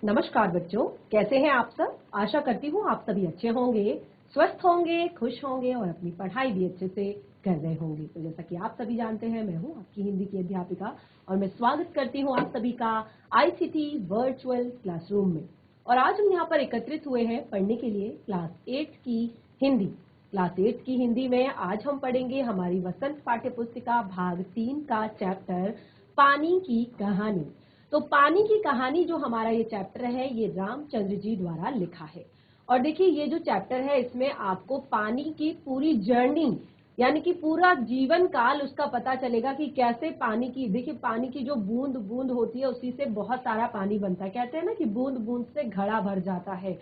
नमस्कार बच्चों, कैसे हैं आप सब। आशा करती हूँ आप सभी अच्छे होंगे, स्वस्थ होंगे, खुश होंगे और अपनी पढ़ाई भी अच्छे से कर रहे होंगे। तो जैसा कि आप सभी जानते हैं, मैं हूँ आपकी हिंदी की अध्यापिका और मैं स्वागत करती हूँ आप सभी का आईसीटी वर्चुअल क्लासरूम में। और आज हम यहाँ पर एकत्रित हुए हैं पढ़ने के लिए क्लास 8 की हिंदी। क्लास 8 की हिंदी में आज हम पढ़ेंगे हमारी वसंत पाठ्य पुस्तिका भाग 3 का चैप्टर पानी की कहानी। तो पानी की कहानी जो हमारा ये चैप्टर है, ये रामचंद्र जी द्वारा लिखा है। और देखिए, ये जो चैप्टर है इसमें आपको पानी की पूरी जर्नी यानी कि पूरा जीवन काल उसका पता चलेगा कि कैसे पानी की, देखिए पानी की जो बूंद बूंद होती है उसी से बहुत सारा पानी बनता है। कहते हैं ना कि बूंद बूंद से घड़ा भर जाता है।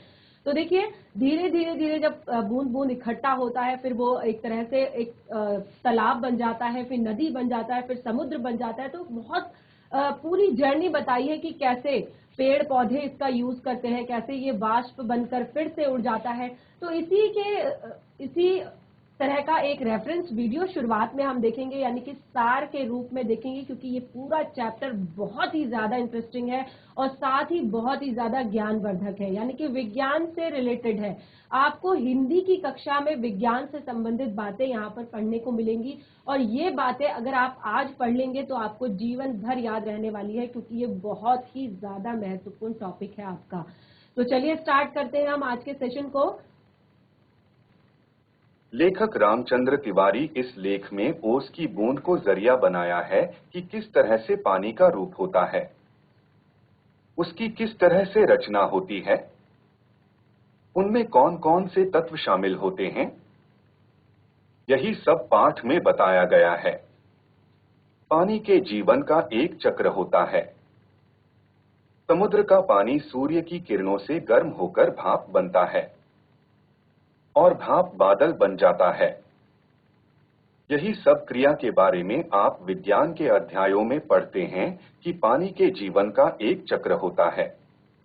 तो देखिए, धीरे धीरे धीरे जब बूंद बूंद इकट्ठा होता है, फिर वो एक तरह से एक तालाब बन जाता है, फिर नदी बन जाता है, फिर समुद्र बन जाता है। तो बहुत पूरी जर्नी बताई है कि कैसे पेड़ पौधे इसका यूज करते हैं, कैसे ये वाष्प बनकर फिर से उड़ जाता है। तो इसी तरह का एक रेफरेंस वीडियो शुरुआत में हम देखेंगे, यानी कि सार के रूप में देखेंगे, क्योंकि ये पूरा चैप्टर बहुत ही ज्यादा इंटरेस्टिंग है और साथ ही बहुत ही ज्यादा ज्ञानवर्धक है, यानी कि विज्ञान से रिलेटेड है। आपको हिंदी की कक्षा में विज्ञान से संबंधित बातें यहाँ पर पढ़ने को मिलेंगी और ये बातें अगर आप आज पढ़ लेंगे तो आपको जीवन भर याद रहने वाली है, क्योंकि ये बहुत ही ज्यादा महत्वपूर्ण टॉपिक है आपका। तो चलिए स्टार्ट करते हैं हम आज के सेशन को। लेखक रामचंद्र तिवारी इस लेख में ओस की बूंद को जरिया बनाया है कि किस तरह से पानी का रूप होता है, उसकी किस तरह से रचना होती है, उनमें कौन कौन से तत्व शामिल होते हैं, यही सब पाठ में बताया गया है। पानी के जीवन का एक चक्र होता है। समुद्र का पानी सूर्य की किरणों से गर्म होकर भाप बनता है और भाप बादल बन जाता है। यही सब क्रिया के बारे में आप विज्ञान के अध्यायों में पढ़ते हैं कि पानी के जीवन का एक चक्र होता है।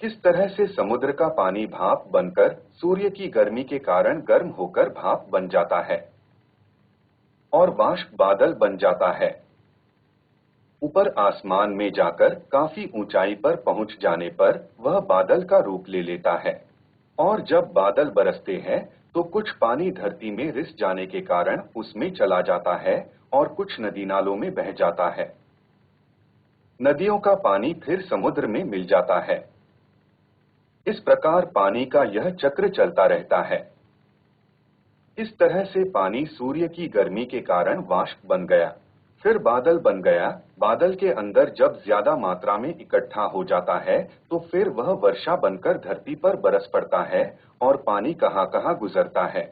किस तरह से समुद्र का पानी भाप बनकर सूर्य की गर्मी के कारण गर्म होकर भाप बन जाता है और वाष्प बादल बन जाता है। ऊपर आसमान में जाकर काफी ऊंचाई पर पहुंच जाने पर वह बादल का रूप ले लेता है और जब बादल बरसते हैं तो कुछ पानी धरती में रिस जाने के कारण उसमें चला जाता है और कुछ नदी नालों में बह जाता है। नदियों का पानी फिर समुद्र में मिल जाता है। इस प्रकार पानी का यह चक्र चलता रहता है। इस तरह से पानी सूर्य की गर्मी के कारण वाष्प बन गया, फिर बादल बन गया। बादल के अंदर जब ज्यादा मात्रा में इकट्ठा हो जाता है तो फिर वह वर्षा बनकर धरती पर बरस पड़ता है और पानी कहां कहां गुजरता है।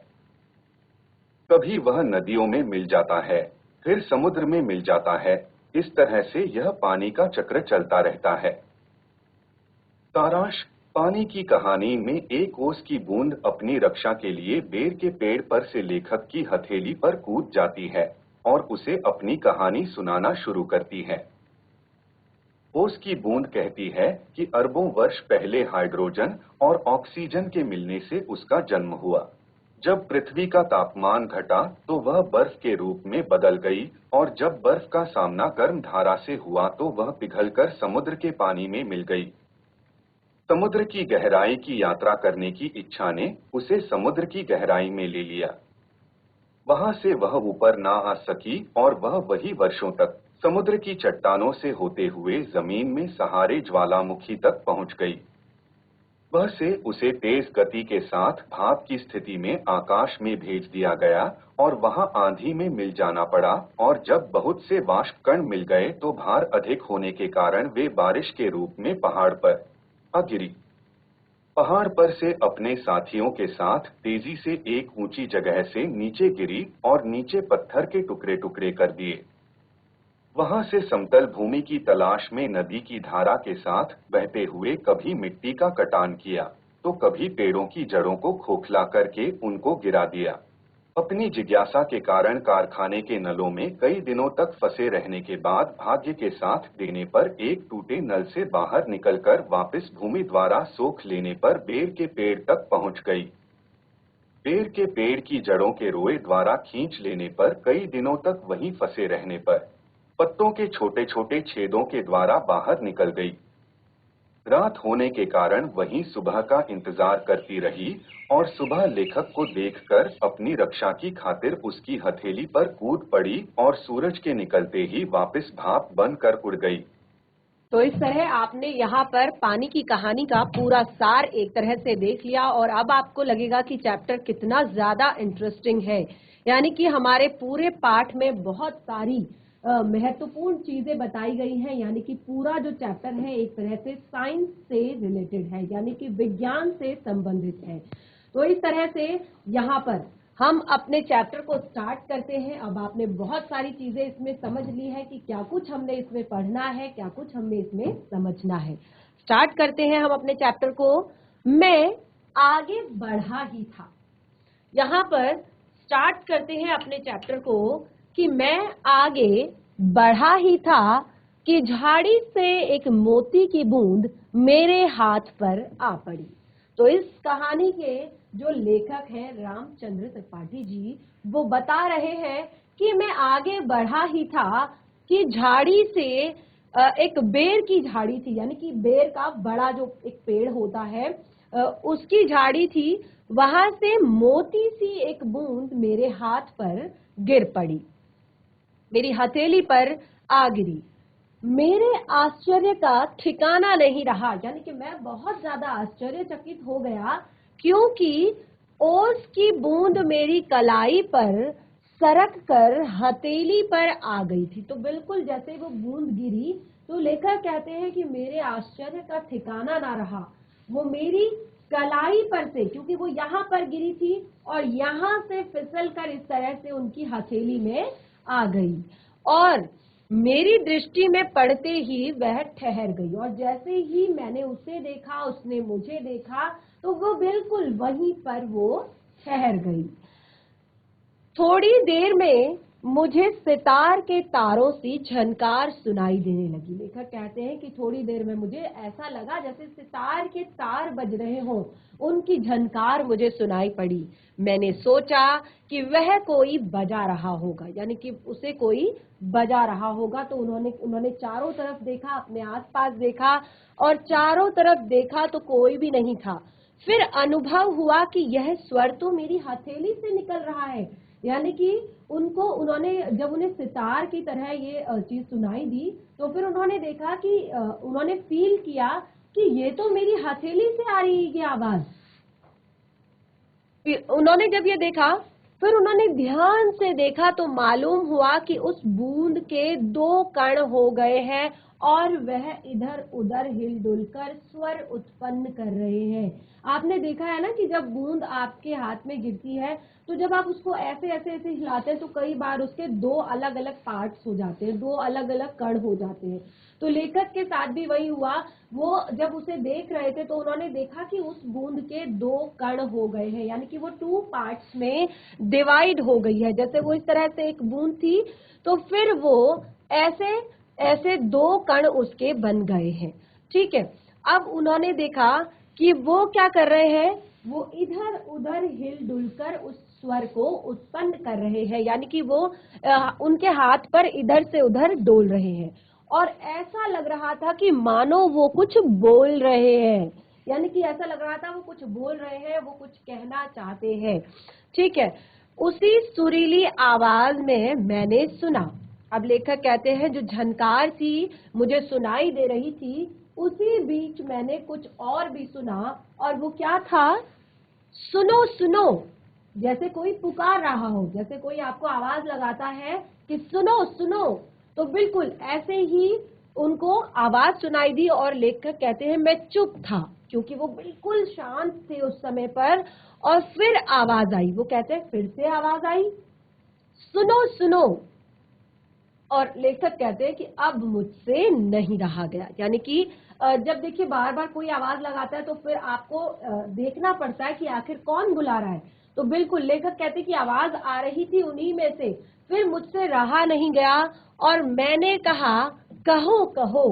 कभी वह नदियों में मिल जाता है, फिर समुद्र में मिल जाता है। इस तरह से यह पानी का चक्र चलता रहता है। सारांश: पानी की कहानी में एक ओस की बूंद अपनी रक्षा के लिए बेर के पेड़ पर से लेखक की हथेली पर कूद जाती है और उसे अपनी कहानी सुनाना शुरू करती है। ओस की बूंद कहती है कि अरबों वर्ष पहले हाइड्रोजन और ऑक्सीजन के मिलने से उसका जन्म हुआ। जब पृथ्वी का तापमान घटा तो वह बर्फ के रूप में बदल गई और जब बर्फ का सामना गर्म धारा से हुआ तो वह पिघलकर समुद्र के पानी में मिल गई। समुद्र की गहराई की यात्रा करने की इच्छा ने उसे समुद्र की गहराई में ले लिया। वहां से वह ऊपर ना आ सकी और वह वही वर्षों तक समुद्र की चट्टानों से होते हुए जमीन में सहारे ज्वालामुखी तक पहुंच गई। वह से उसे तेज गति के साथ भाप की स्थिति में आकाश में भेज दिया गया और वहां आंधी में मिल जाना पड़ा, और जब बहुत से वाष्प कण मिल गए तो भार अधिक होने के कारण वे बारिश के रूप में पहाड़ पर आ गिरी। पहाड़ पर से अपने साथियों के साथ तेजी से एक ऊंची जगह से नीचे गिरी और नीचे पत्थर के टुकड़े टुकड़े कर दिए। वहां से समतल भूमि की तलाश में नदी की धारा के साथ बहते हुए कभी मिट्टी का कटान किया तो कभी पेड़ों की जड़ों को खोखला करके उनको गिरा दिया। अपनी जिज्ञासा के कारण कारखाने के नलों में कई दिनों तक फंसे रहने के बाद भाग्य के साथ देने पर एक टूटे नल से बाहर निकलकर वापस भूमि द्वारा सोख लेने पर बेर के पेड़ तक पहुंच गई। बेर के पेड़ की जड़ों के रोए द्वारा खींच लेने पर कई दिनों तक वहीं फंसे रहने पर पत्तों के छोटे छोटे छेदों के द्वारा बाहर निकल गई। रात होने के कारण वही सुबह का इंतजार करती रही और सुबह लेखक को देखकर अपनी रक्षा की खातिर उसकी हथेली पर कूद पड़ी और सूरज के निकलते ही वापस भाप बनकर उड़ गई। तो इस तरह आपने यहाँ पर पानी की कहानी का पूरा सार एक तरह से देख लिया और अब आपको लगेगा कि चैप्टर कितना ज्यादा इंटरेस्टिंग है। यानी कि हमारे पूरे पाठ में बहुत सारी महत्वपूर्ण चीजें बताई गई हैं। यानी कि पूरा जो चैप्टर है एक तरह से साइंस से रिलेटेड है, यानी कि विज्ञान से संबंधित है। तो इस तरह से यहाँ पर हम अपने चैप्टर को स्टार्ट करते हैं। अब आपने बहुत सारी चीजें इसमें समझ ली है कि क्या कुछ हमने इसमें पढ़ना है, क्या कुछ हमने इसमें समझना है। स्टार्ट करते हैं हम अपने चैप्टर को। मैं आगे बढ़ा ही था। यहाँ पर स्टार्ट करते हैं अपने चैप्टर को कि मैं आगे बढ़ा ही था कि झाड़ी से एक मोती की बूंद मेरे हाथ पर आ पड़ी। तो इस कहानी के जो लेखक हैं रामचंद्र त्रिपाठी जी, वो बता रहे हैं कि मैं आगे बढ़ा ही था कि झाड़ी से एक बेर की झाड़ी थी, यानी कि बेर का बड़ा जो एक पेड़ होता है उसकी झाड़ी थी, वहां से मोती सी एक बूंद मेरे हाथ पर गिर पड़ी, मेरी हथेली पर आ गिरी। मेरे आश्चर्य का ठिकाना नहीं रहा, यानी कि मैं बहुत ज्यादा आश्चर्यचकित हो गया क्योंकि ओस की बूंद मेरी कलाई पर सरक कर हथेली पर आ गई थी। तो बिल्कुल जैसे वो बूंद गिरी तो लेखक कहते हैं कि मेरे आश्चर्य का ठिकाना ना रहा, वो मेरी कलाई पर से, क्योंकि वो यहाँ पर गिरी थी और यहाँ से फिसल कर इस तरह से उनकी हथेली में आ गई और मेरी दृष्टि में पड़ते ही वह ठहर गई। और जैसे ही मैंने उसे देखा, उसने मुझे देखा, तो वो बिल्कुल वहीं पर वो ठहर गई। थोड़ी देर में मुझे सितार के तारों सी झनकार सुनाई देने लगी। लेखक कहते हैं कि थोड़ी देर में मुझे ऐसा लगा जैसे सितार के तार बज रहे हों, उनकी झनकार मुझे सुनाई पड़ी। मैंने सोचा कि वह कोई बजा रहा होगा, यानी कि उसे कोई बजा रहा होगा। तो उन्होंने चारों तरफ देखा, अपने आसपास देखा और चारों तरफ देखा तो कोई भी नहीं था। फिर अनुभव हुआ कि यह स्वर तो मेरी हथेली से निकल रहा है, यानी कि उन्होंने जब उन्हें सितार की तरह ये चीज सुनाई दी तो फिर उन्होंने देखा कि उन्होंने फील किया कि ये तो मेरी हथेली से आ रही है ये आवाज। उन्होंने जब ये देखा फिर उन्होंने ध्यान से देखा तो मालूम हुआ कि उस बूंद के दो कण हो गए हैं और वह इधर उधर हिलडुल कर स्वर उत्पन्न कर रहे हैं। आपने देखा है ना कि जब बूंद आपके हाथ में गिरती है तो जब आप उसको ऐसे ऐसे ऐसे हिलाते हैं तो कई बार उसके दो अलग अलग पार्ट्स हो जाते हैं, दो अलग अलग कण हो जाते हैं। तो लेखक के साथ भी वही हुआ। वो जब उसे देख रहे थे तो उन्होंने देखा कि उस बूंद के दो कण हो गए हैं, यानी कि वो टू पार्ट्स में डिवाइड हो गई है। जैसे वो इस तरह से एक बूंद थी तो फिर वो ऐसे ऐसे दो कण उसके बन गए हैं। ठीक है, अब उन्होंने देखा कि वो क्या कर रहे हैं, वो इधर उधर हिलडुल कर उस स्वर को उत्पन्न कर रहे हैं, यानी कि वो उनके हाथ पर इधर से उधर डोल रहे हैं और ऐसा लग रहा था कि मानो वो कुछ बोल रहे हैं, यानी कि ऐसा लग रहा था वो कुछ बोल रहे हैं, वो कुछ कहना चाहते हैं। ठीक है, उसी सुरीली आवाज में मैंने सुना। अब लेखक कहते हैं जो झनकार थी मुझे सुनाई दे रही थी, उसी बीच मैंने कुछ और भी सुना और वो क्या था, सुनो सुनो, जैसे कोई पुकार रहा हो, जैसे कोई आपको आवाज लगाता है कि सुनो सुनो, तो बिल्कुल ऐसे ही उनको आवाज सुनाई दी। और लेखक कहते हैं मैं चुप था क्योंकि वो बिल्कुल शांत थे उस समय पर। और फिर आवाज आई, वो कहते हैं फिर से आवाज आई, सुनो सुनो। और लेखक कहते हैं कि अब मुझसे नहीं रहा गया, यानी कि जब देखिए बार बार कोई आवाज लगाता है तो फिर आपको देखना पड़ता है कि आखिर कौन बुला रहा है। तो बिल्कुल लेखक कहते हैं कि आवाज आ रही थी उन्हीं में से, फिर मुझसे रहा नहीं गया और मैंने कहा कहो कहो।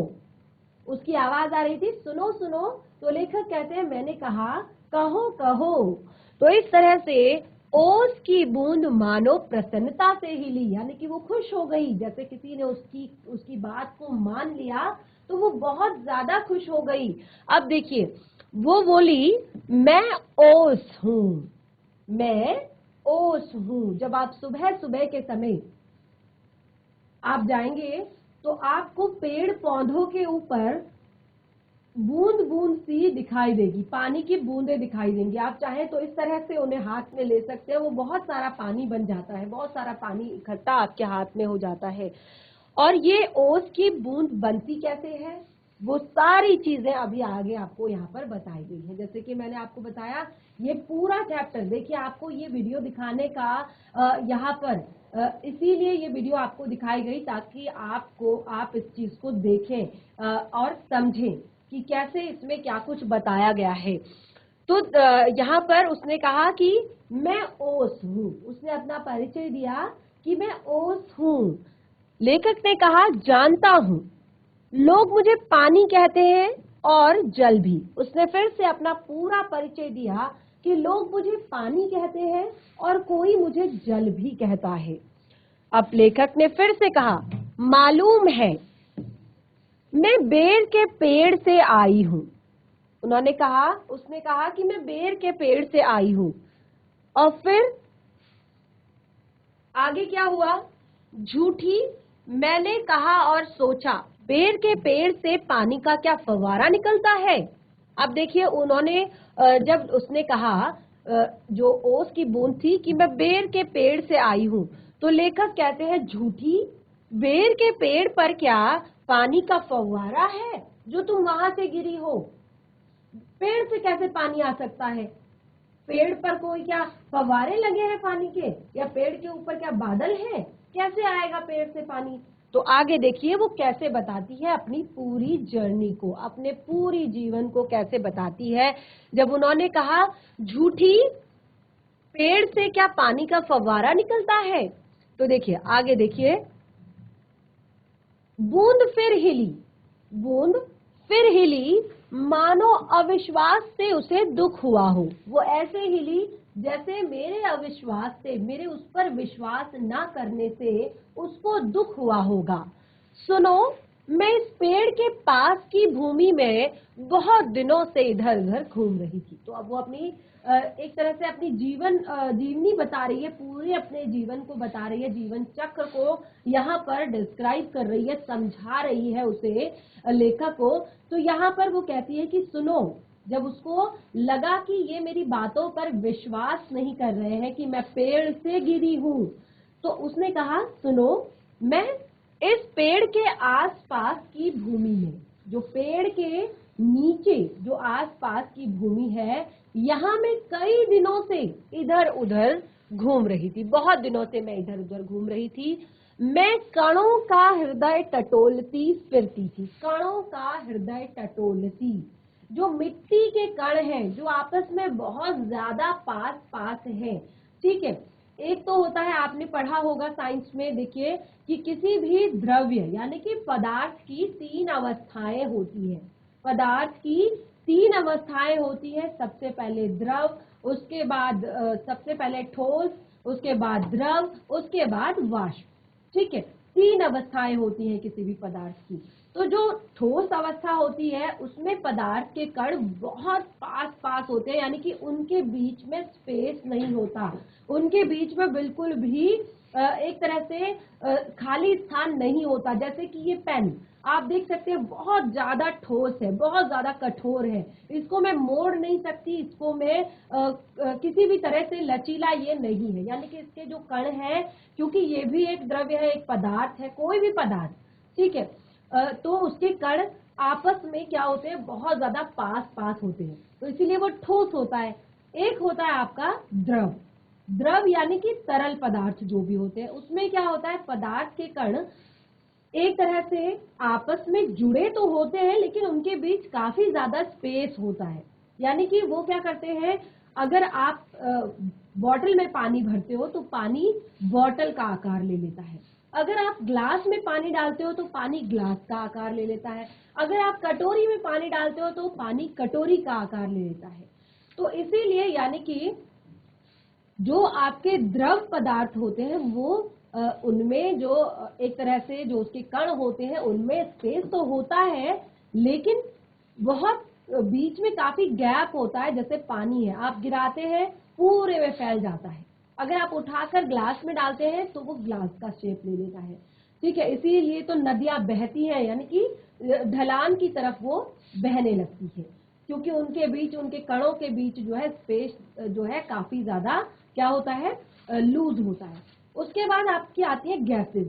उसकी आवाज आ रही थी सुनो सुनो, तो लेखक कहते हैं मैंने कहा कहो कहो। तो इस तरह से ओस की बूंद मानो प्रसन्नता से हिली, यानी कि वो खुश हो गई, जैसे किसी ने उसकी बात को मान लिया तो वो बहुत ज्यादा खुश हो गई। अब देखिए, वो बोली मैं ओस हूं, मैं ओस हूं। जब आप सुबह सुबह के समय आप जाएंगे तो आपको पेड़ पौधों के ऊपर बूंद बूंद सी दिखाई देगी, पानी की बूंदें दिखाई देंगी। आप चाहे तो इस तरह से उन्हें हाथ में ले सकते हैं, वो बहुत सारा पानी बन जाता है, बहुत सारा पानी इकट्ठा आपके हाथ में हो जाता है। और ये ओस की बूंद बनती कैसे है, वो सारी चीजें अभी आगे आपको यहाँ पर बताई गई है। जैसे कि मैंने आपको बताया, ये पूरा चैप्टर देखिए, आपको ये वीडियो दिखाने का यहाँ पर इसीलिए ये वीडियो आपको दिखाई गई ताकि आप इस चीज को देखें और समझें कि कैसे इसमें क्या कुछ बताया गया है। तो यहाँ पर उसने कहा कि मैं ओस हूँ, उसने अपना परिचय दिया कि मैं ओस हूँ। लेखक ने कहा जानता हूँ, लोग मुझे पानी कहते हैं और जल भी। उसने फिर से अपना पूरा परिचय दिया कि लोग मुझे पानी कहते हैं और कोई मुझे जल भी कहता है। अब लेखक ने फिर से कहा मालूम है, मैं बेर के पेड़ से आई हूं। उसने कहा कि मैं बेर के पेड़ से आई हूं। और फिर आगे क्या हुआ, झूठी, मैंने कहा और सोचा, बेर के पेड़ से पानी का क्या फव्वारा निकलता है। अब देखिए, उन्होंने जब उसने कहा जो ओस की बूंद थी कि मैं बेर के पेड़ से आई हूं, तो लेखक कहते हैं झूठी, बेर के पेड़ पर क्या पानी का फव्वारा है जो तुम वहां से गिरी हो। पेड़ से कैसे पानी आ सकता है, पेड़ पर कोई क्या फव्वारे लगे हैं पानी के, या पेड़ के ऊपर क्या बादल है, कैसे आएगा पेड़ से पानी। तो आगे देखिए वो कैसे बताती है अपनी पूरी जर्नी को, अपने पूरी जीवन को कैसे बताती है। जब उन्होंने कहा झूठी, पेड़ से क्या पानी का फव्वारा निकलता है, तो देखिए आगे देखिए, बूंद फिर हिली, बूंद फिर हिली, मानो अविश्वास से उसे दुख हुआ हो। वो ऐसे हिली जैसे मेरे अविश्वास से, मेरे उस पर विश्वास ना करने से उसको दुख हुआ होगा। सुनो, मैं इस पेड़ के पास की भूमि में बहुत दिनों से इधर उधर घूम रही थी। तो अब वो अपनी एक तरह से अपनी जीवनी बता रही है, पूरे अपने जीवन को बता रही है, जीवन चक्र को यहाँ पर डिस्क्राइब कर रही है, समझा रही है उसे, लेखक को। तो यहाँ पर वो कहती है कि सुनो, जब उसको लगा कि ये मेरी बातों पर विश्वास नहीं कर रहे हैं कि मैं पेड़ से गिरी हूं, तो उसने कहा सुनो, मैं इस पेड़ के आसपास की भूमि में, जो पेड़ के नीचे जो आसपास की भूमि है, यहाँ मैं कई दिनों से इधर उधर घूम रही थी, बहुत दिनों से मैं इधर उधर घूम रही थी। मैं कणों का हृदय टटोलती फिरती थी। कणों का हृदय टटोलती, जो मिट्टी के कण हैं जो आपस में बहुत ज्यादा पास पास हैं, ठीक है। एक तो होता है, आपने पढ़ा होगा साइंस में, देखिए कि किसी भी द्रव्य यानी कि पदार्थ की तीन अवस्थाएं होती है। पदार्थ की तीन अवस्थाएं होती है, सबसे पहले द्रव, उसके बाद सबसे पहले ठोस, उसके बाद द्रव, उसके बाद वाष्प, ठीक है। तीन अवस्थाएं होती हैं किसी भी पदार्थ की। तो जो ठोस अवस्था होती है उसमें पदार्थ के कण बहुत पास पास होते हैं, यानी कि उनके बीच में स्पेस नहीं होता, उनके बीच में बिल्कुल भी एक तरह से खाली स्थान नहीं होता। जैसे कि ये पेन आप देख सकते हैं, बहुत ज्यादा ठोस है, बहुत ज्यादा कठोर है, इसको मैं मोड़ नहीं सकती, इसको मैं किसी भी तरह से लचीला ये नहीं है, यानी कि इसके जो कण है, क्योंकि ये भी एक द्रव्य है, एक पदार्थ है, कोई भी पदार्थ, ठीक है, तो उसके कण आपस में क्या होते हैं, बहुत ज्यादा पास पास होते हैं, तो इसीलिए वो ठोस होता है। एक होता है आपका द्रव, द्रव यानी कि तरल पदार्थ जो भी होते हैं, उसमें क्या होता है, पदार्थ के कण एक तरह से आपस में जुड़े तो होते हैं लेकिन उनके बीच काफी ज्यादा स्पेस होता है। यानी कि वो क्या करते हैं, अगर आप बॉटल में पानी भरते हो तो पानी बॉटल का आकार ले लेता है, अगर आप ग्लास में पानी डालते हो तो पानी ग्लास का आकार ले लेता है, अगर आप कटोरी में पानी डालते हो तो पानी कटोरी का आकार ले लेता है। तो इसीलिए यानी कि जो आपके द्रव पदार्थ होते हैं वो उनमें जो एक तरह से जो उसके कण होते हैं उनमें स्पेस तो होता है, लेकिन बहुत बीच में काफी गैप होता है। जैसे पानी है, आप गिराते हैं पूरे में फैल जाता है, अगर आप उठाकर ग्लास में डालते हैं तो वो ग्लास का शेप ले लेता है। ठीक है, इसीलिए तो नदियां बहती हैं, यानी कि ढलान की तरफ वो बहने लगती है, क्योंकि उनके बीच, उनके कणों के बीच जो है स्पेस जो है काफी ज्यादा क्या होता है, लूज होता है। उसके बाद आपकी आती है गैसेस।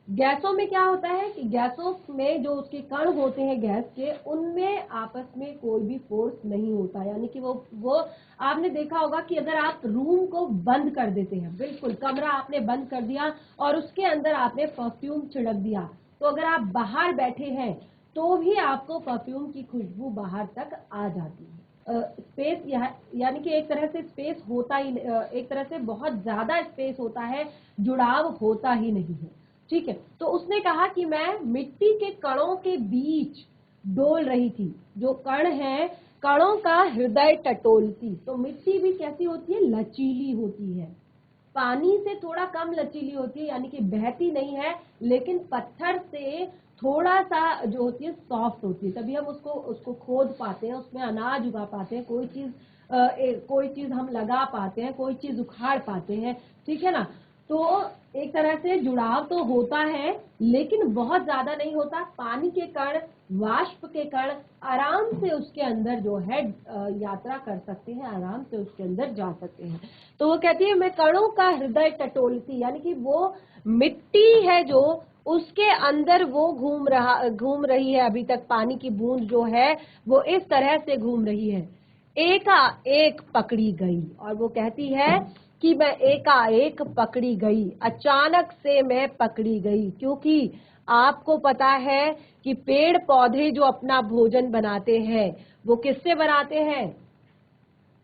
गैसों में क्या होता है कि गैसों में जो उसके कण होते हैं गैस के, उनमें आपस में कोई भी फोर्स नहीं होता, यानी कि वो आपने देखा होगा कि अगर आप रूम को बंद कर देते हैं, बिल्कुल कमरा आपने बंद कर दिया और उसके अंदर आपने परफ्यूम छिड़क दिया, तो अगर आप बाहर बैठे हैं तो भी आपको परफ्यूम की खुशबू बाहर तक आ जाती है। स्पेस यानी कि एक तरह से स्पेस होता ही, एक तरह से बहुत ज्यादा स्पेस होता है, जुड़ाव होता ही नहीं है। ठीक है, तो उसने कहा कि मैं मिट्टी के कणों के बीच डोल रही थी, जो कण है कणों का हृदय टटोलती। तो मिट्टी भी कैसी होती है, लचीली होती है, पानी से थोड़ा कम लचीली होती है, यानी कि बहती नहीं है, लेकिन पत्थर से थोड़ा सा जो होती है सॉफ्ट होती है, तभी हम उसको उसको खोद पाते हैं, उसमें अनाज उगा पाते हैं, कोई चीज हम लगा पाते हैं, कोई चीज उखाड़ पाते हैं। ठीक है ना, तो एक तरह से जुड़ाव तो होता है, लेकिन बहुत ज्यादा नहीं होता। पानी के कण, वाष्प के कण आराम से उसके अंदर जो है यात्रा कर सकते हैं, आराम से उसके अंदर जा सकते हैं। तो वो कहती है मैं कणों का हृदय टटोलती, यानी कि वो मिट्टी है जो उसके अंदर वो घूम रही है, अभी तक पानी की बूंद जो है वो इस तरह से घूम रही है, एकाएक पकड़ी गई। और वो कहती है कि मैं एकाएक पकड़ी गई, अचानक से मैं पकड़ी गई, क्योंकि आपको पता है कि पेड़ पौधे जो अपना भोजन बनाते हैं वो किससे बनाते हैं,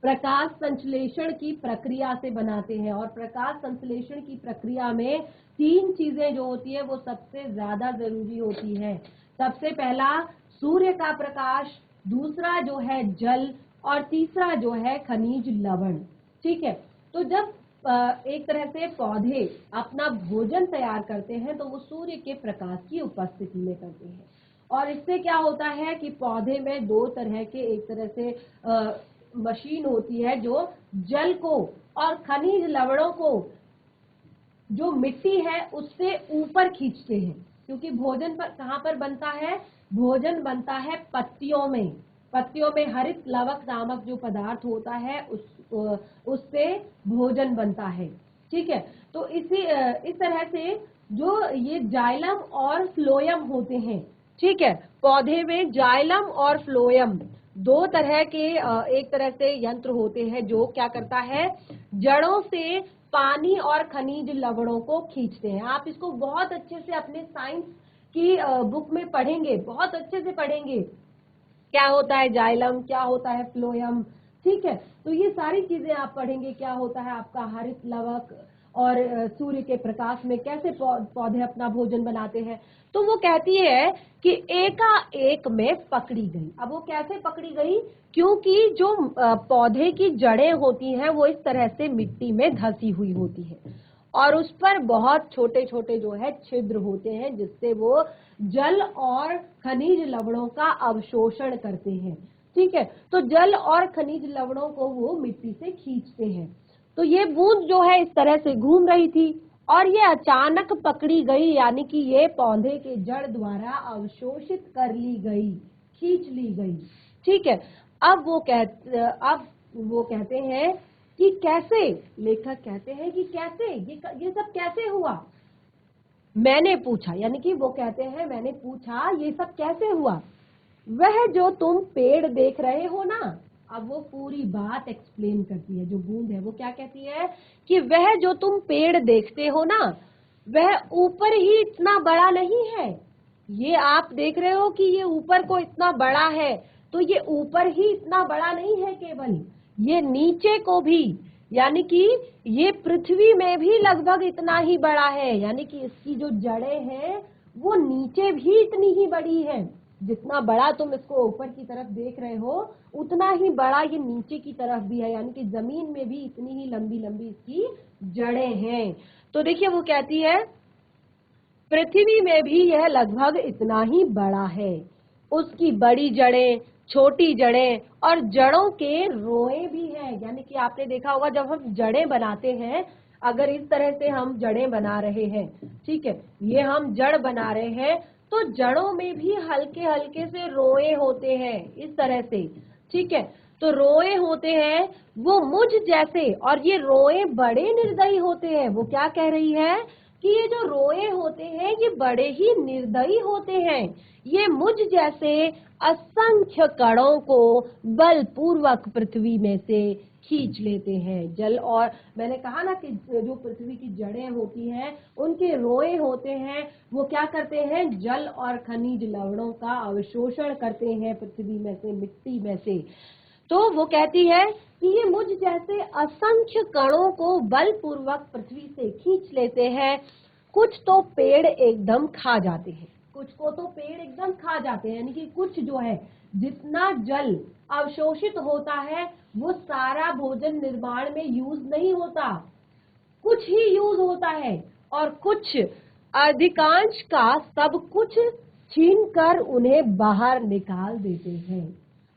प्रकाश संश्लेषण की प्रक्रिया से बनाते हैं। और प्रकाश संश्लेषण की प्रक्रिया में 3 चीजें जो होती है वो सबसे ज्यादा जरूरी होती है। सबसे पहला सूर्य का प्रकाश, दूसरा जो है जल, और तीसरा जो है खनिज लवण। ठीक है, तो जब एक तरह से पौधे अपना भोजन तैयार करते हैं तो वो सूर्य के प्रकाश की उपस्थिति में करते हैं। और इससे क्या होता है कि पौधे में 2 तरह के एक तरह से मशीन होती है जो जल को और खनिज लवणों को जो मिट्टी है उससे ऊपर खींचते हैं, क्योंकि भोजन पर कहाँ पर बनता है, भोजन बनता है पत्तियों में। पत्तियों में हरित लवक नामक जो पदार्थ होता है उससे भोजन बनता है। ठीक है, तो इस तरह से जो ये जाइलम और फ्लोएम होते हैं। ठीक है, पौधे में जाइलम और फ्लोएम 2 तरह के एक तरह से यंत्र होते हैं जो क्या करता है, जड़ों से पानी और खनिज लवणों को खींचते हैं। आप इसको बहुत अच्छे से अपने साइंस की बुक में पढ़ेंगे, बहुत अच्छे से पढ़ेंगे, क्या होता है जाइलम, क्या होता है फ्लोएम। ठीक है, तो ये सारी चीजें आप पढ़ेंगे, क्या होता है आपका हरित लवक, और सूर्य के प्रकाश में कैसे पौधे अपना भोजन बनाते हैं। तो वो कहती है कि एकाएक में पकड़ी गई। अब वो कैसे पकड़ी गई, क्योंकि जो पौधे की जड़ें होती हैं वो इस तरह से मिट्टी में धसी हुई होती है, और उस पर बहुत छोटे छोटे जो है छिद्र होते हैं, जिससे वो जल और खनिज लवणों का अवशोषण करते हैं। ठीक है, तो जल और खनिज लवणों को वो मिट्टी से खींचते हैं। तो ये बूंद जो है इस तरह से घूम रही थी और ये अचानक पकड़ी गई, यानी कि ये पौधे के जड़ द्वारा अवशोषित कर ली गई, खींच ली गई। ठीक है, अब वो कहते हैं कि कैसे, लेखक कहते हैं कि कैसे ये सब कैसे हुआ। मैंने पूछा, यानी कि वो कहते हैं मैंने पूछा ये सब कैसे हुआ। वह जो तुम पेड़ देख रहे हो ना, अब वो पूरी बात एक्सप्लेन करती है, जो बूंद है वो क्या कहती है कि वह जो तुम पेड़ देखते हो ना, वह ऊपर ही इतना बड़ा नहीं है। ये आप देख रहे हो कि ये ऊपर को इतना बड़ा है, तो ये ऊपर ही इतना बड़ा नहीं है, केवल ये नीचे को भी, यानी कि ये पृथ्वी में भी लगभग इतना ही बड़ा है, यानी कि इसकी जो जड़ें हैं वो नीचे भी इतनी ही बड़ी है। जितना बड़ा तुम इसको ऊपर की तरफ देख रहे हो उतना ही बड़ा ये नीचे की तरफ भी है, यानी कि जमीन में भी इतनी ही लंबी लंबी इसकी जड़ें हैं। तो देखिए वो कहती है पृथ्वी में भी यह लगभग इतना ही बड़ा है। उसकी बड़ी जड़ें, छोटी जड़ें और जड़ों के रोए भी हैं। यानी कि आपने देखा होगा जब हम जड़ें बनाते हैं, अगर इस तरह से हम जड़ें बना रहे हैं, ठीक है, ये हम जड़ बना रहे हैं, तो जड़ों में भी हल्के हल्के से रोए होते हैं इस तरह से, ठीक है। तो रोए होते हैं वो मुझ जैसे, और ये रोए बड़े निर्दयी होते हैं। वो क्या कह रही है कि ये जो रोए होते हैं ये बड़े ही निर्दयी होते हैं। ये मुझ जैसे असंख्य कणों को बलपूर्वक पृथ्वी में से खींच लेते हैं। जल, और मैंने कहा ना कि जो पृथ्वी की जड़ें होती हैं उनके रोए होते हैं, वो क्या करते हैं, जल और खनिज लवणों का अवशोषण करते हैं पृथ्वी में से, मिट्टी में से। तो वो कहती है कि ये मुझ जैसे असंख्य कणों को बलपूर्वक पृथ्वी से खींच लेते हैं। कुछ तो पेड़ एकदम खा जाते हैं, कुछ को तो पेड़ एकदम खा जाते हैं, यानी कि कुछ जो है जितना जल अवशोषित होता है वो सारा भोजन निर्माण में यूज नहीं होता, कुछ ही यूज होता है, और कुछ, अधिकांश का सब कुछ छीनकर उन्हें बाहर निकाल देते हैं।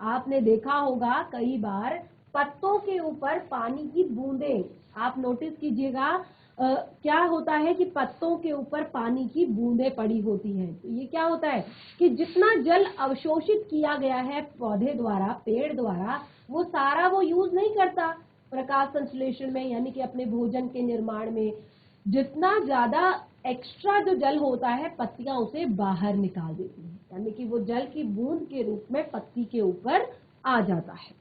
आपने देखा होगा कई बार पत्तों के ऊपर पानी की बूंदें, आप नोटिस कीजिएगा, क्या होता है कि पत्तों के ऊपर पानी की बूंदें पड़ी होती हैं। तो ये क्या होता है कि जितना जल अवशोषित किया गया है पौधे द्वारा, पेड़ द्वारा, वो सारा वो यूज नहीं करता प्रकाश संश्लेषण में, यानी कि अपने भोजन के निर्माण में। जितना ज्यादा एक्स्ट्रा जो जल होता है पत्तियां उसे बाहर निकाल देती हैं, यानी कि वो जल की बूंद के रूप में पत्ती के ऊपर आ जाता है।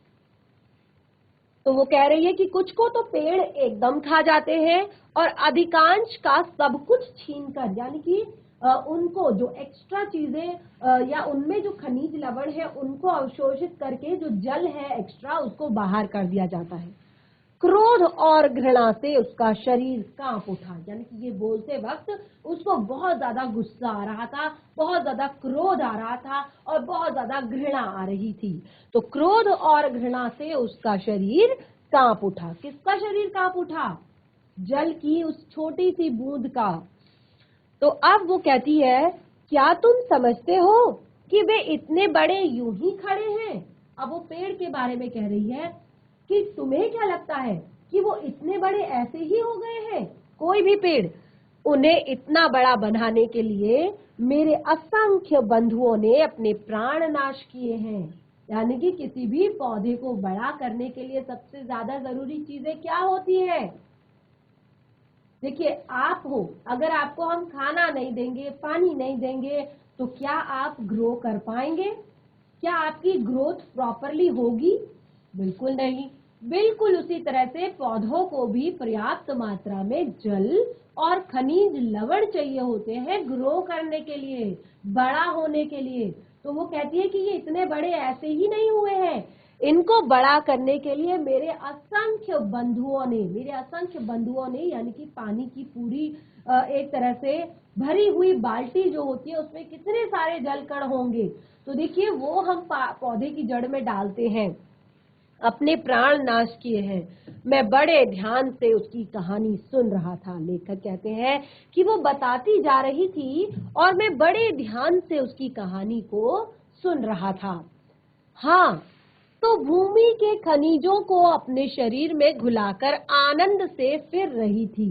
तो वो कह रही है कि कुछ को तो पेड़ एकदम खा जाते हैं और अधिकांश का सब कुछ छीनकर, यानी कि उनको जो एक्स्ट्रा चीजें या उनमें जो खनिज लवण है उनको अवशोषित करके जो जल है एक्स्ट्रा उसको बाहर कर दिया जाता है। क्रोध और घृणा से उसका शरीर कांप उठा, यानी कि ये बोलते वक्त उसको बहुत ज्यादा गुस्सा आ रहा था, बहुत ज्यादा क्रोध आ रहा था और बहुत ज्यादा घृणा आ रही थी। तो क्रोध और घृणा से उसका शरीर कांप उठा। किसका शरीर कांप उठा? जल की उस छोटी सी बूंद का। तो अब वो कहती है क्या तुम समझते हो कि वे इतने बड़े यूं ही खड़े हैं? अब वो पेड़ के बारे में कह रही है कि तुम्हें क्या लगता है कि वो इतने बड़े ऐसे ही हो गए हैं? कोई भी पेड़, उन्हें इतना बड़ा बनाने के लिए मेरे असंख्य बंधुओं ने अपने प्राण नाश किए हैं। यानी कि किसी भी पौधे को बड़ा करने के लिए सबसे ज्यादा जरूरी चीजें क्या होती है? देखिए, आप हो, अगर आपको हम खाना नहीं देंगे, पानी नहीं देंगे, तो क्या आप ग्रो कर पाएंगे? क्या आपकी ग्रोथ प्रॉपरली होगी? बिल्कुल नहीं। बिल्कुल उसी तरह से पौधों को भी पर्याप्त मात्रा में जल और खनिज लवण चाहिए होते हैं ग्रो करने के लिए, बड़ा होने के लिए। तो वो कहती है कि ये इतने बड़े ऐसे ही नहीं हुए हैं, इनको बड़ा करने के लिए मेरे असंख्य बंधुओं ने यानी कि पानी की पूरी एक तरह से भरी हुई बाल्टी जो होती है उसमें कितने सारे जल कण होंगे। तो देखिए वो हम पौधे की जड़ में डालते हैं, अपने प्राण नाश किए हैं। मैं बड़े ध्यान से उसकी कहानी सुन रहा था। लेखक कहते हैं कि वो बताती जा रही थी और मैं बड़े ध्यान से उसकी कहानी को सुन रहा था। हाँ, तो भूमि के खनिजों को अपने शरीर में घुलाकर आनंद से फिर रही थी।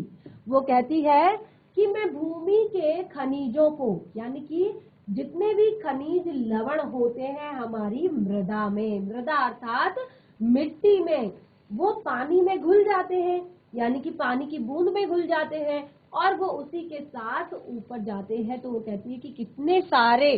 वो कहती है कि मैं भूमि के खनिजों को, यानी कि जितने भी खनिज लवण होते हैं हमारी मृदा में, मृदा अर्थात मिट्टी में, वो पानी में घुल जाते हैं, यानी कि पानी की बूंद में घुल जाते हैं और वो उसी के साथ ऊपर जाते हैं। तो वो कहती है कि कितने सारे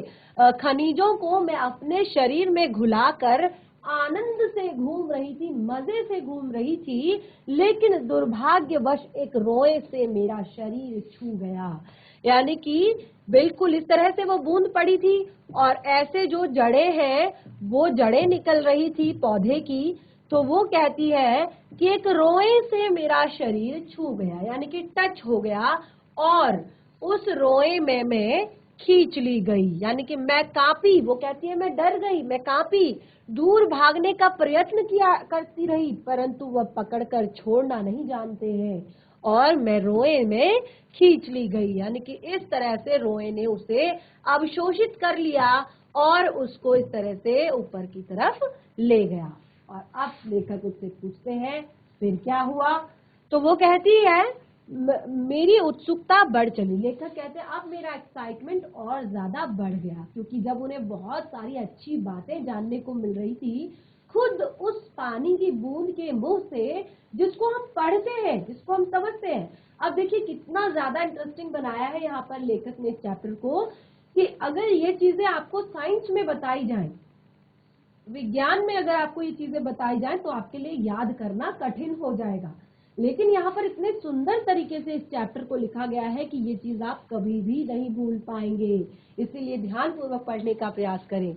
खनिजों को मैं अपने शरीर में घुलाकर आनंद से घूम रही थी, मजे से घूम रही थी, लेकिन दुर्भाग्यवश एक रोए से मेरा शरीर छू गया। यानी कि बिल्कुल इस तरह से वो बूंद पड़ी थी और ऐसे जो जड़ें हैं वो जड़ें निकल रही थी पौधे की। तो वो कहती है कि एक रोए से मेरा शरीर छू गया, यानी कि टच हो गया, और उस रोए में मैं खींच ली गई, यानी कि मैं कांपी। वो कहती है मैं डर गई, मैं कांपी, दूर भागने का प्रयत्न किया करती रही, परंतु वह पकड़कर छोड़ना नहीं जानते हैं और मैं रोए में खींच ली गई। यानी कि इस तरह से रोए ने उसे अवशोषित कर लिया और उसको इस तरह से ऊपर की तरफ ले गया। और अब लेखक उससे पूछते हैं फिर क्या हुआ, तो वो कहती है मेरी उत्सुकता बढ़ चली। लेखक कहते हैं अब मेरा एक्साइटमेंट और ज्यादा बढ़ गया, क्योंकि जब उन्हें बहुत सारी अच्छी बातें जानने को मिल रही थी खुद उस पानी की बूंद के मुंह से, जिसको हम पढ़ते हैं, जिसको हम समझते हैं। अब देखिए कितना ज्यादा इंटरेस्टिंग बनाया है यहाँ पर लेखक ने इस चैप्टर को, कि अगर ये चीजें आपको साइंस में बताई जाएं, विज्ञान में अगर आपको ये चीजें बताई जाएं तो आपके लिए याद करना कठिन हो जाएगा। लेकिन यहाँ पर इतने सुंदर तरीके से इस चैप्टर को लिखा गया है कि ये चीज आप कभी भी नहीं भूल पाएंगे, इसीलिए ध्यानपूर्वक पढ़ने का प्रयास करें।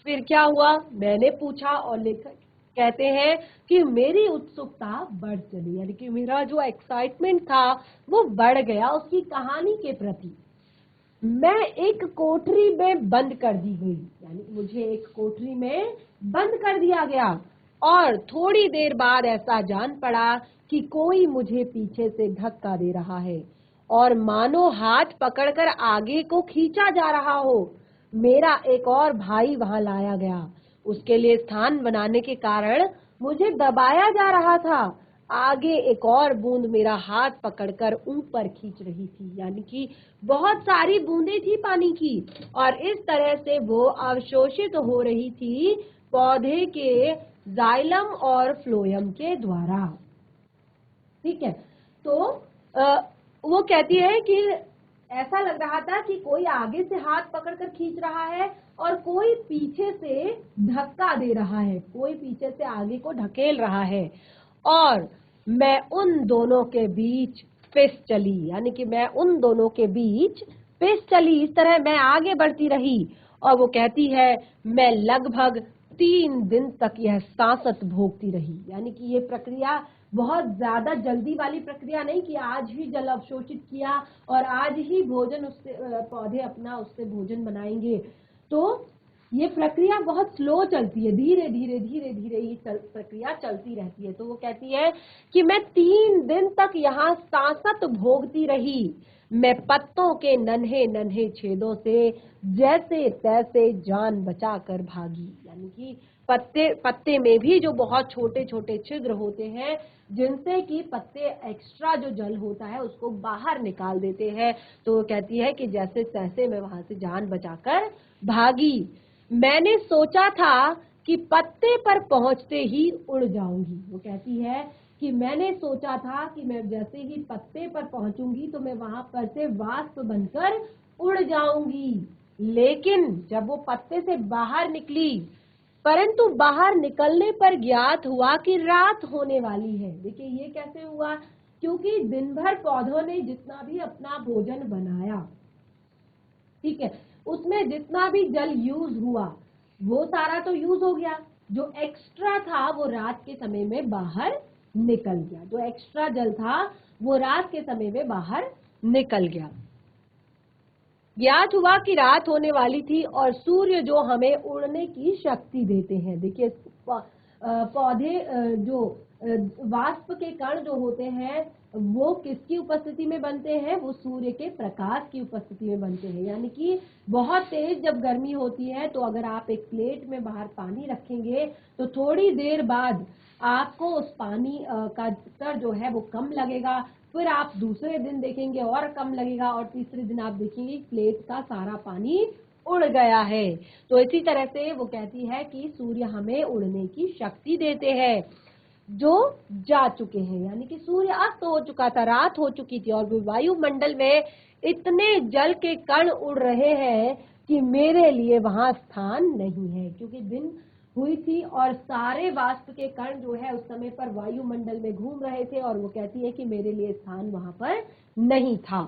फिर क्या हुआ मैंने पूछा, और लेखक कहते हैं कि मेरी उत्सुकता बढ़ चली, यानी कि मेरा जो एक्साइटमेंट था वो बढ़ गया उसकी कहानी के प्रति। मैं एक कोठरी में बंद कर दी गई, यानी मुझे एक कोठरी में बंद कर दिया गया, और थोड़ी देर बाद ऐसा जान पड़ा कि कोई मुझे पीछे से धक्का दे रहा है और मानो हाथ पकड़कर आगे को खींचा जा रहा हो। मेरा एक और भाई वहां लाया गया, उसके लिए स्थान बनाने के कारण मुझे दबाया जा रहा था। आगे एक और बूंद मेरा हाथ पकड़कर ऊपर खींच रही थी, यानी कि बहुत सारी बूंदें थी पानी की, और इस तरह से वो अवशोषित हो रही थी पौधे के जाइलम और फ्लोएम के द्वारा। ठीक है, तो वो कहती है कि ऐसा लग रहा था कि कोई आगे से हाथ पकड़कर खींच रहा है और कोई पीछे से धक्का दे रहा है, कोई पीछे से आगे को ढकेल रहा है, और मैं उन दोनों के बीच पिस चली, यानी कि मैं उन दोनों के बीच पिस चली। इस तरह मैं आगे बढ़ती रही, और वो कहती है मैं लगभग 3 दिन तक यह सांसत भोगती रही। यानी कि ये प्रक्रिया बहुत ज्यादा जल्दी वाली प्रक्रिया नहीं कि आज ही जल अवशोषित किया और आज ही भोजन उससे पौधे अपना उससे भोजन बनाएंगे। तो ये प्रक्रिया बहुत स्लो चलती है, धीरे धीरे धीरे धीरे ये प्रक्रिया चलती रहती है। तो वो कहती है कि मैं 3 दिन तक यहाँ सांसत भोगती रही। मैं पत्तों के नन्हे नन्हे छेदों से जैसे तैसे जान बचाकर भागी, यानी कि पत्ते में भी जो बहुत छोटे छोटे छिद्र होते हैं जिनसे कि पत्ते एक्स्ट्रा जो जल होता है उसको बाहर निकाल देते हैं। तो वो कहती है कि जैसे तैसे मैं वहां से जान बचाकर भागी। मैंने सोचा था कि पत्ते पर पहुंचते ही उड़ जाऊंगी। वो कहती है कि मैंने सोचा था कि मैं जैसे ही पत्ते पर पहुंचूंगी तो मैं वहां पर से वाष्प बनकर उड़ जाऊंगी। लेकिन जब वो पत्ते से बाहर निकली, परंतु बाहर निकलने पर ज्ञात हुआ कि रात होने वाली है। देखिए ये कैसे हुआ, क्योंकि दिन भर पौधों ने जितना भी अपना भोजन बनाया, ठीक है, उसमें जितना भी जल यूज हुआ वो सारा तो यूज हो गया, जो एक्स्ट्रा था वो रात के समय में बाहर निकल गया, जो एक्स्ट्रा जल था वो रात के समय में बाहर निकल गया। ज्ञात हुआ कि रात होने वाली थी और सूर्य जो हमें उड़ने की शक्ति देते हैं। देखिए पौधे जो वाष्प के कण जो होते हैं वो किसकी उपस्थिति में बनते हैं, वो सूर्य के प्रकाश की उपस्थिति में बनते हैं। यानी कि बहुत तेज जब गर्मी होती है तो अगर आप एक प्लेट में बाहर पानी रखेंगे तो थोड़ी देर बाद आपको उस पानी का स्तर जो है वो कम लगेगा, फिर आप दूसरे दिन देखेंगे और कम लगेगा, और तीसरे दिन आप देखेंगे प्लेट का सारा पानी उड़ गया है। तो इसी तरह से वो कहती है कि सूर्य हमें उड़ने की शक्ति देते हैं जो जा चुके हैं। यानी कि सूर्य अस्त हो चुका था, रात हो चुकी थी, और वायुमंडल में इतने जल के कण उड़ रहे हैं कि मेरे लिए वहां स्थान नहीं है, क्योंकि दिन हुई थी और सारे वाष्प के कण जो है उस समय पर वायुमंडल में घूम रहे थे, और वो कहती है कि मेरे लिए स्थान वहां पर नहीं था।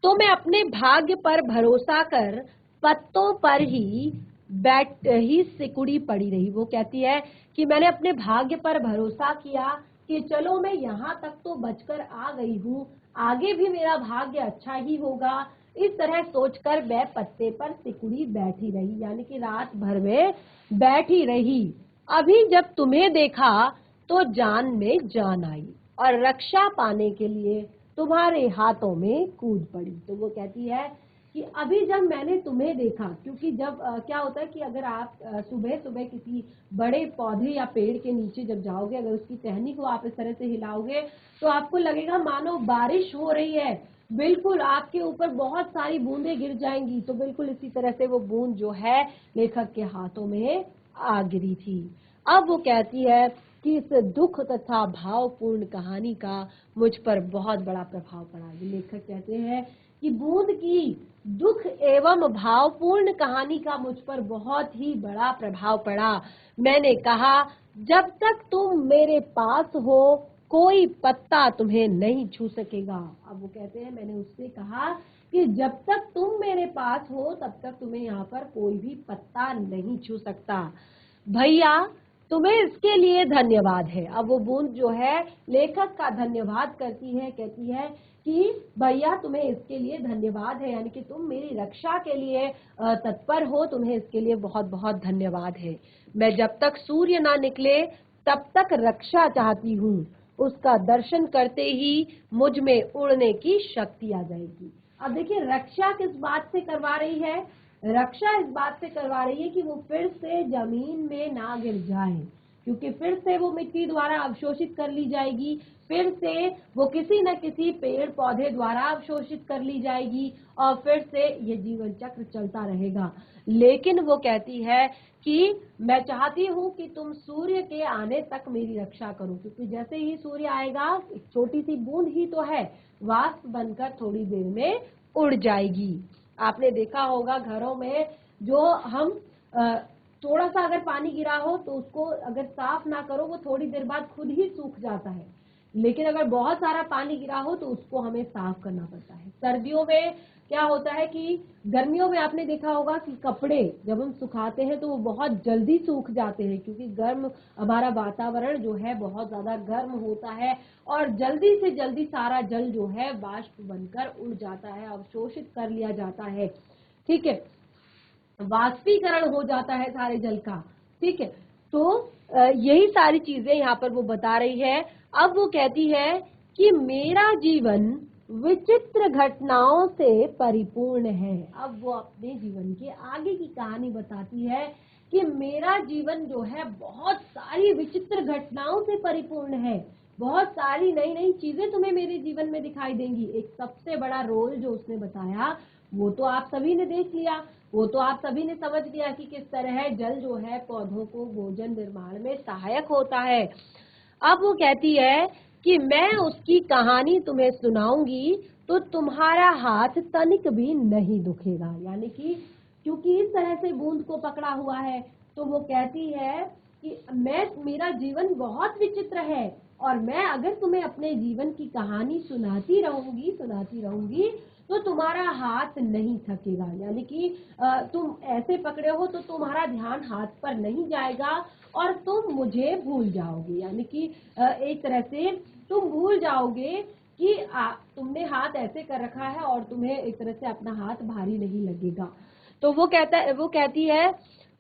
तो मैं अपने भाग्य पर भरोसा कर पत्तों पर ही सिकुड़ी पड़ी रही। वो कहती है कि मैंने अपने भाग्य पर भरोसा किया कि चलो मैं यहाँ तक तो बचकर आ गई हूँ, आगे भी मेरा भाग्य अच्छा ही होगा। इस तरह सोचकर मैं पत्ते पर सिकुड़ी बैठी रही, यानी कि रात भर में बैठी रही। अभी जब तुम्हें देखा तो जान में जान आई, और रक्षा पाने के लिए तुम्हारे हाथों में कूद पड़ी। तो वो कहती है कि अभी जब मैंने तुम्हें देखा, क्योंकि जब क्या होता है कि अगर आप सुबह सुबह किसी बड़े पौधे या पेड़ के नीचे जब जाओगे, अगर उसकी टहनी को आप इस तरह से हिलाओगे तो आपको लगेगा मानो बारिश हो रही है, बिल्कुल आपके ऊपर बहुत सारी बूंदें गिर जाएंगी। तो बिल्कुल इसी तरह से वो बूंद जो है लेखक के हाथों में आ गिरी थी। अब वो कहती है कि इस दुख तथा भावपूर्ण कहानी का मुझ पर बहुत बड़ा प्रभाव पड़ा। लेखक कहते हैं कि बूंद की दुख एवं भावपूर्ण कहानी का मुझ पर बहुत ही बड़ा प्रभाव पड़ा। मैंने कहा, जब तक तुम मेरे पास हो कोई पत्ता तुम्हें नहीं छू सकेगा। अब वो कहते हैं मैंने उससे कहा कि जब तक तुम मेरे पास हो तब तक तुम्हें यहाँ पर कोई भी पत्ता नहीं छू सकता। भैया तुम्हें इसके लिए धन्यवाद है। अब वो बूंद जो है लेखक का धन्यवाद करती है, कहती है कि भैया तुम्हें इसके लिए धन्यवाद है, यानी कि तुम मेरी रक्षा के लिए तत्पर हो, तुम्हें इसके लिए बहुत बहुत धन्यवाद है। मैं जब तक सूर्य ना निकले तब तक रक्षा चाहती हूँ, उसका दर्शन करते ही मुझ में उड़ने की शक्ति आ जाएगी। अब देखिए रक्षा किस बात से करवा रही है? रक्षा इस बात से करवा रही है कि वो फिर से जमीन में ना गिर जाए, क्योंकि फिर से वो मिट्टी द्वारा अवशोषित कर ली जाएगी, फिर से वो किसी न किसी पेड़ पौधे द्वारा अवशोषित कर ली जाएगी और फिर से ये जीवन चक्र चलता रहेगा। लेकिन वो कहती है कि मैं चाहती हूँ कि तुम सूर्य के आने तक मेरी रक्षा करो, क्योंकि जैसे ही सूर्य आएगा एक छोटी सी बूंद ही तो है, वाष्प बनकर थोड़ी देर में उड़ जाएगी। आपने देखा होगा घरों में जो हम थोड़ा सा अगर पानी गिरा हो तो उसको अगर साफ ना करो वो थोड़ी देर बाद खुद ही सूख जाता है, लेकिन अगर बहुत सारा पानी गिरा हो तो उसको हमें साफ करना पड़ता है। सर्दियों में क्या होता है कि गर्मियों में आपने देखा होगा कि कपड़े जब हम सुखाते हैं तो वो बहुत जल्दी सूख जाते हैं, क्योंकि गर्म हमारा वातावरण जो है बहुत ज्यादा गर्म होता है और जल्दी से जल्दी सारा जल जो है वाष्प बनकर उड़ जाता है, अवशोषित कर लिया जाता है, ठीक है, वाष्पीकरण हो जाता है सारे जल का, ठीक है। तो यही सारी चीजें यहाँ पर वो बता रही है। अब वो कहती है कि मेरा जीवन विचित्र घटनाओं से परिपूर्ण है। अब वो अपने जीवन के आगे की कहानी बताती है कि मेरा जीवन जो है बहुत सारी विचित्र घटनाओं से परिपूर्ण है, बहुत सारी नई नई चीजें तुम्हें मेरे जीवन में दिखाई देंगी। एक सबसे बड़ा रोल जो उसने बताया वो तो आप सभी ने देख लिया, वो तो आप सभी ने समझ लिया कि किस तरह जल जो है पौधों को भोजन निर्माण में सहायक होता है। अब वो कहती है कि मैं उसकी कहानी तुम्हें सुनाऊंगी तो तुम्हारा हाथ तनिक भी नहीं दुखेगा, यानी कि क्योंकि इस तरह से बूंद को पकड़ा हुआ है तो वो कहती है कि मेरा जीवन बहुत विचित्र है और मैं अगर तुम्हें अपने जीवन की कहानी सुनाती रहूंगी तो तुम्हारा हाथ नहीं थकेगा, यानी कि तुम ऐसे पकड़े हो तो तुम्हारा ध्यान हाथ पर नहीं जाएगा और तुम मुझे भूल जाओगे, यानी कि एक तरह से तुम भूल जाओगे कि तुमने हाथ ऐसे कर रखा है और तुम्हें एक तरह से अपना हाथ भारी नहीं लगेगा। तो वो कहती है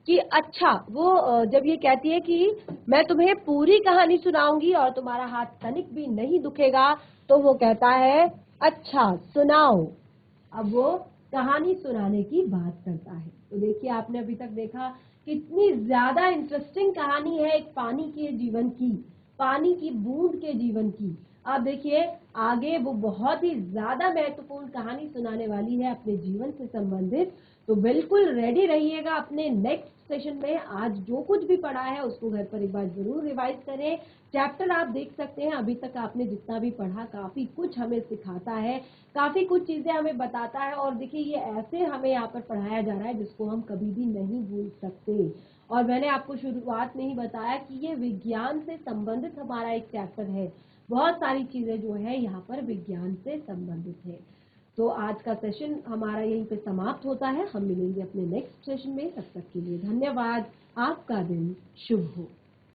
कि अच्छा, वो जब ये कहती है कि मैं तुम्हें पूरी कहानी सुनाऊंगी और तुम्हारा हाथ तनिक भी नहीं दुखेगा, तो वो कहता है अच्छा सुनाओ। अब वो कहानी सुनाने की बात करता है। तो देखिए आपने अभी तक देखा कितनी ज्यादा इंटरेस्टिंग कहानी है एक पानी के जीवन की, पानी की बूंद के जीवन की। अब देखिए आगे वो बहुत ही ज्यादा महत्वपूर्ण कहानी सुनाने वाली है अपने जीवन से संबंधित। तो बिल्कुल रेडी रहिएगा अपने नेक्स्ट सेशन में। आज जो कुछ भी पढ़ा है उसको घर पर एक बार जरूर रिवाइज करें। चैप्टर आप देख सकते हैं, अभी तक आपने जितना भी पढ़ा काफी कुछ हमें सिखाता है, काफी कुछ चीजें हमें बताता है और देखिए ये ऐसे हमें यहाँ पर पढ़ाया जा रहा है जिसको हम कभी भी नहीं भूल सकते। और मैंने आपको शुरुआत में ही बताया कि ये विज्ञान से संबंधित हमारा एक चैप्टर है, बहुत सारी चीजें जो है यहाँ पर विज्ञान से संबंधित है। तो आज का सेशन हमारा यहीं पे समाप्त होता है। हम मिलेंगे अपने नेक्स्ट सेशन में, तब तक के लिए धन्यवाद। आपका दिन शुभ हो।